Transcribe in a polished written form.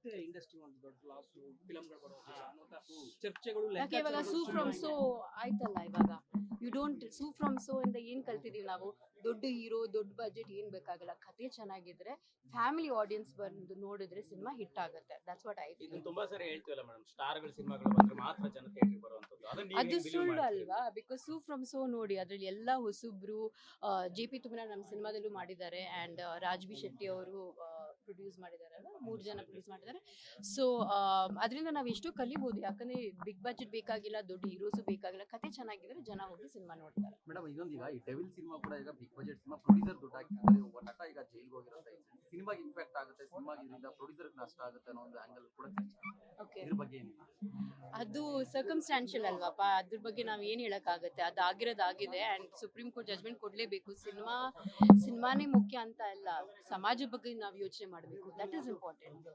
ಮತ್ತೆ ಇಂಡಸ್ಟ್ರಿ ಒಂದು ದೊಡ್ಡ ಲಾಸ್ ಫಿಲಂಗಳು ಬರೋದಿಲ್ಲ ಅನ್ನೋ ಚರ್ಚೆಗಳು ಯಾಕೆ ಇವಾಗ ಸೂ ಫ್ರಮ್ ಸೋ ಆಯ್ತಲ್ಲ ಇವಾಗ you don't sue from so ಇಂದ ಏನ್ ಕಲ್ತಿದೀವಿ ನಾವು ದೊಡ್ಡ ಹೀರೋ ದೊಡ್ಡ ಬಜೆಟ್ ಏನ್ ಬೇಕಾಗಲ್ಲ ಕಥೆ ಚೆನ್ನಾಗಿದ್ರೆ ಫ್ಯಾಮಿಲಿ ಆಡಿಯನ್ಸ್ ಬಂದು ನೋಡಿದ್ರೆ ಸಿನಿಮಾ ಹಿಟ್ ಆಗುತ್ತೆ ದಟ್ಸ್ ವಾಟ್ ಐ ಇದನ್ನ ತುಂಬಾ ಸರಿ ಹೇಳ್ತೀವಲ್ಲ ಮೇಡಮ್, ಸ್ಟಾರ್ಗಳ ಸಿನಿಮಾಗಳು ಬಂದ್ರೆ ಮಾತ್ರ ಜನ ಥಿಯೇಟರ್ಗೆ ಬರುವಂತದ್ದು. ಅದು ಸುಳ್ಳು ಅಲ್ವಾ? ಬಿಕಾಸ್ ಸೂ ಫ್ರಮ್ ಸೋ ನೋಡಿ ಅದ್ರಲ್ಲಿ ಎಲ್ಲಾ ಹೊಸಬ್ರು JP ತುಮನ ನಮ್ಮ ಸಿನಿಮಾದಲ್ಲೂ ಮಾಡಿದ್ದಾರೆ ಅಂಡ್ ರಾಜ್ ಬಿ ಶೆಟ್ಟಿ ಅವರು ಪ್ರೊಡ್ಯೂಸ್ ಮಾಡಿದಾರಲ್ಲ, 3 ಜನ ಪ್ರೊಡ್ಯೂಸ್ ಮಾಡಿದ್ದಾರೆ. ಸೊ ಅದರಿಂದ ನಾವು ಎಷ್ಟೋ ಕಲಿಬಹುದು. ಯಾಕಂದ್ರೆ ಬಿಗ್ ಬಜೆಟ್ ಬೇಕಾಗಿಲ್ಲ, ದೊಡ್ಡ ಹೀರೋಸ್ ಬೇಕಾಗಿಲ್ಲ, ಕತೆ ಚೆನ್ನಾಗಿದ್ರೆ ಜನ ಹೋಗಿ ಸಿನಿಮಾ ನೋಡ್ತಾರೆ. ಮೇಡಮ್ ಇನ್ನೊಂದೀಗ ಈ ಡೆವಿಲ್ ಸಿನಿಮಾ ಕೂಡ ಈಗ ಬಿಗ್ ಬಜೆಟ್ ಸಿನಿಮಾ, ಪ್ರೊಡ್ಯೂಸರ್ ದುಡ್ಡು ಹಾಕಿರ್ತಾರೆ, ಒಬ್ಬ ನಟ ಈಗ ಜೈಲ್ಗೆ ಹೋಗಿರುತ್ತೆ, ಸಿನಿಮಾಗೆ ಇಂಪ್ಯಾಕ್ಟ್ ಆಗುತ್ತೆ, ಸಿನಿಮಾಗೆ ಇದರಿಂದ ಪ್ರೊಡ್ಯೂಸರ್ ನಷ್ಟ ಆಗುತ್ತೆ ಅನ್ನೋ ಒಂದು ಆಂಗಲ್ ಕೂಡ ಓಕೆ, ಇದ್ರ ಬಗ್ಗೆ ಏನಿಲ್ಲ. ಅದು ಸರ್ಕಮ್ಸ್ಟಾನ್ಷಿಯಲ್ ಅಲ್ವಾಪ, ಅದ್ರ ಬಗ್ಗೆ ನಾವ್ ಏನ್ ಹೇಳಕ್ಕಾಗತ್ತೆ. ಅದು ಆಗಿರೋದಾಗಿದೆ ಅಂಡ್ ಸುಪ್ರೀಂ ಕೋರ್ಟ್ ಜಜ್ಮೆಂಟ್ ಕೊಡ್ಲೇಬೇಕು. ಸಿನಿಮಾನೇ ಮುಖ್ಯ ಅಂತ ಅಲ್ಲ, ಸಮಾಜದ ಬಗ್ಗೆ ನಾವ್ ಯೋಚನೆ ಮಾಡ್ಬೇಕು. That is important.